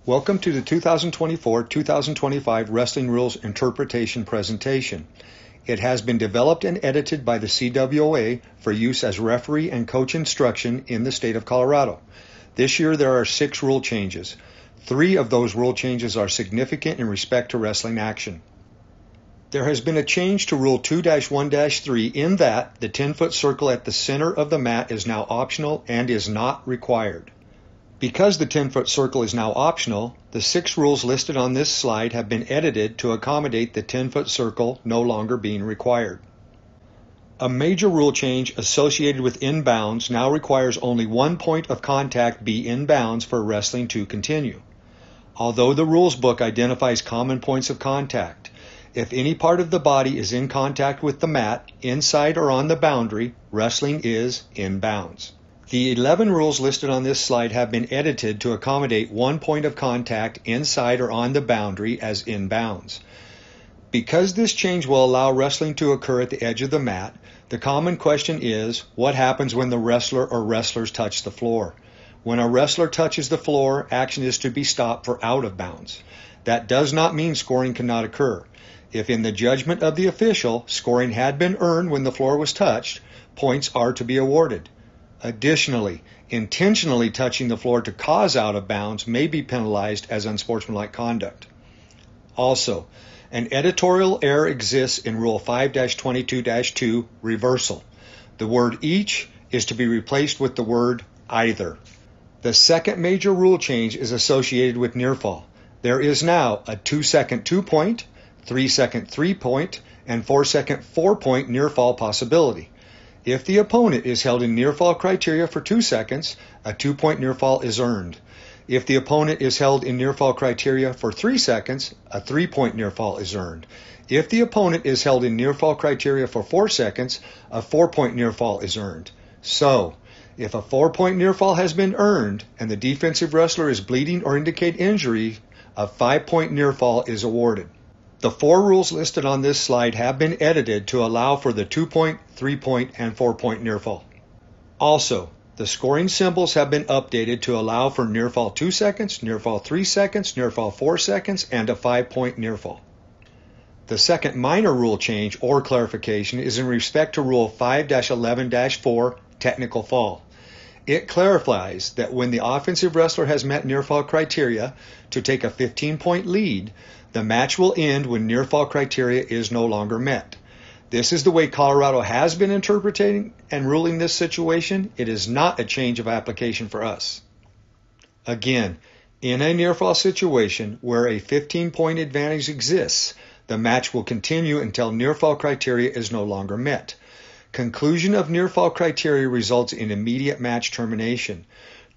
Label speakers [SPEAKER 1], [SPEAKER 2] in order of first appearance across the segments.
[SPEAKER 1] Welcome to the 2024-2025 Wrestling Rules Interpretation presentation. It has been developed and edited by the CWA for use as referee and coach instruction in the state of Colorado. This year there are 6 rule changes. 3 of those rule changes are significant in respect to wrestling action. There has been a change to Rule 2-1-3 in that the 10-foot circle at the center of the mat is now optional and is not required. Because the 10-foot circle is now optional, the 6 rules listed on this slide have been edited to accommodate the 10-foot circle no longer being required. A major rule change associated with inbounds now requires only 1 point of contact be inbounds for wrestling to continue. Although the rules book identifies common points of contact, if any part of the body is in contact with the mat, inside or on the boundary, wrestling is inbounds. The 11 rules listed on this slide have been edited to accommodate 1 point of contact inside or on the boundary as inbounds. Because this change will allow wrestling to occur at the edge of the mat, the common question is, what happens when the wrestler or wrestlers touch the floor? When a wrestler touches the floor, action is to be stopped for out of bounds. That does not mean scoring cannot occur. If in the judgment of the official, scoring had been earned when the floor was touched, points are to be awarded. Additionally, intentionally touching the floor to cause out of bounds may be penalized as unsportsmanlike conduct. Also, an editorial error exists in Rule 5-22-2, reversal. The word each is to be replaced with the word either. The second major rule change is associated with near fall. There is now a 2-second 2-point, 3-second 3-point, and 4-second 4-point near fall possibility. If the opponent is held in near fall criteria for 2 seconds, a 2-point near fall is earned. If the opponent is held in near fall criteria for 3 seconds, a 3-point near fall is earned. If the opponent is held in near fall criteria for 4 seconds, a 4-point near fall is earned. So, if a 4-point near fall has been earned and the defensive wrestler is bleeding or indicate injury, a 5-point near fall is awarded. The 4 rules listed on this slide have been edited to allow for the 2-point, 3-point, and 4-point near fall. Also, the scoring symbols have been updated to allow for near fall 2 seconds, near fall 3 seconds, near fall 4 seconds, and a 5-point near fall. The second minor rule change or clarification is in respect to Rule 5-11-4, technical fall. It clarifies that when the offensive wrestler has met near fall criteria to take a 15-point lead, the match will end when near fall criteria is no longer met. This is the way Colorado has been interpreting and ruling this situation. It is not a change of application for us. Again, in a near fall situation where a 15-point advantage exists, the match will continue until near fall criteria is no longer met. Conclusion of near fall criteria results in immediate match termination.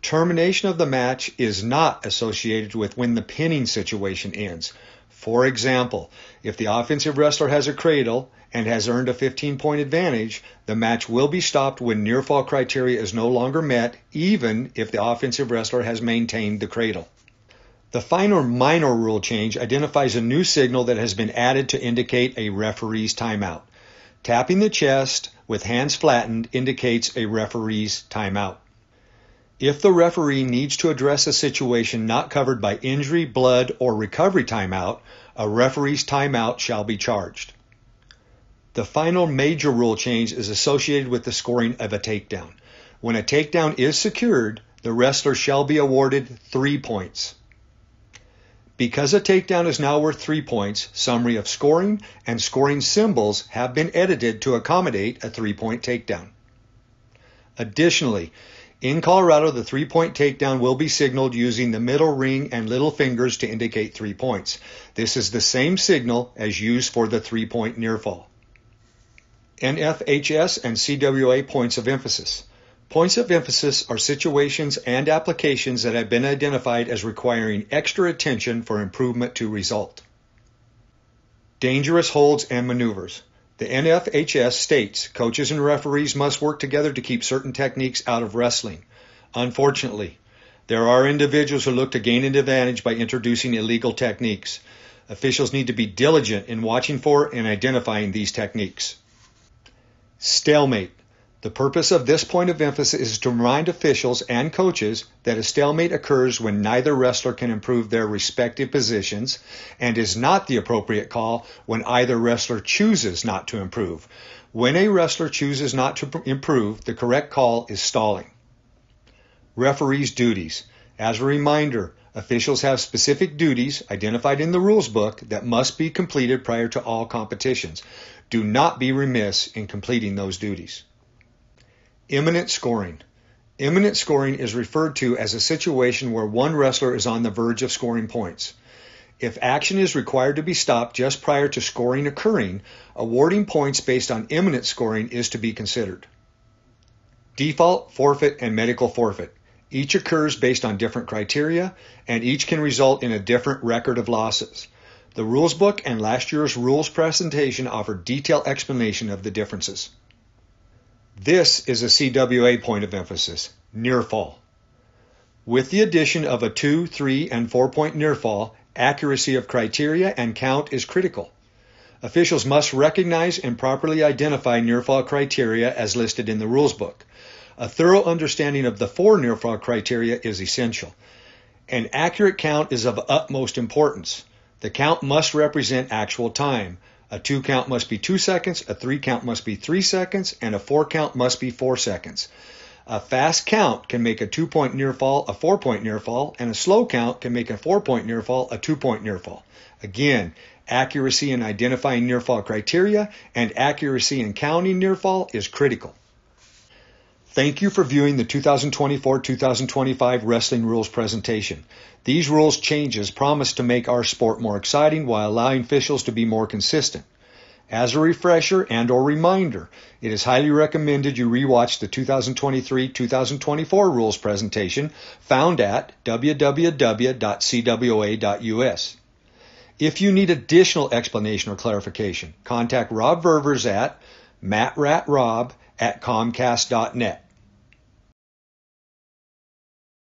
[SPEAKER 1] Termination of the match is not associated with when the pinning situation ends. For example, if the offensive wrestler has a cradle and has earned a 15-point advantage, the match will be stopped when near fall criteria is no longer met, even if the offensive wrestler has maintained the cradle. The final minor rule change identifies a new signal that has been added to indicate a referee's timeout. Tapping the chest with hands flattened indicates a referee's timeout. If the referee needs to address a situation not covered by injury, blood, or recovery timeout, a referee's timeout shall be charged. The final major rule change is associated with the scoring of a takedown. When a takedown is secured, the wrestler shall be awarded 3 points. Because a takedown is now worth 3 points, summary of scoring and scoring symbols have been edited to accommodate a 3-point takedown. Additionally, in Colorado, the 3-point takedown will be signaled using the middle ring and little fingers to indicate 3 points. This is the same signal as used for the 3-point near fall. NHFS and CWA points of emphasis. Points of emphasis are situations and applications that have been identified as requiring extra attention for improvement to result. Dangerous holds and maneuvers. The NHFS states coaches and referees must work together to keep certain techniques out of wrestling. Unfortunately, there are individuals who look to gain an advantage by introducing illegal techniques. Officials need to be diligent in watching for and identifying these techniques. Stalemate. The purpose of this point of emphasis is to remind officials and coaches that a stalemate occurs when neither wrestler can improve their respective positions and is not the appropriate call when either wrestler chooses not to improve. When a wrestler chooses not to improve, the correct call is stalling. Referees' duties. As a reminder, officials have specific duties identified in the rules book that must be completed prior to all competitions. Do not be remiss in completing those duties. Imminent scoring. Imminent scoring is referred to as a situation where one wrestler is on the verge of scoring points. If action is required to be stopped just prior to scoring occurring, awarding points based on imminent scoring is to be considered. Default, forfeit, and medical forfeit. Each occurs based on different criteria, and each can result in a different record of losses. The rules book and last year's rules presentation offer detailed explanation of the differences. This is a CWA point of emphasis, near fall. With the addition of a 2, 3, and 4-point near fall, accuracy of criteria and count is critical. Officials must recognize and properly identify near fall criteria as listed in the rules book. A thorough understanding of the 4 near fall criteria is essential. An accurate count is of utmost importance. The count must represent actual time. A 2 count must be 2 seconds, a 3 count must be 3 seconds, and a 4 count must be 4 seconds. A fast count can make a 2-point near fall a 4-point near fall, and a slow count can make a 4-point near fall a 2-point near fall. Again, accuracy in identifying near fall criteria and accuracy in counting near fall is critical. Thank you for viewing the 2024-2025 Wrestling Rules presentation. These rules changes promise to make our sport more exciting while allowing officials to be more consistent. As a refresher and/or reminder, it is highly recommended you rewatch the 2023-2024 rules presentation found at www.cwa.us. If you need additional explanation or clarification, contact Rob Ververs at mattratrob@comcast.net.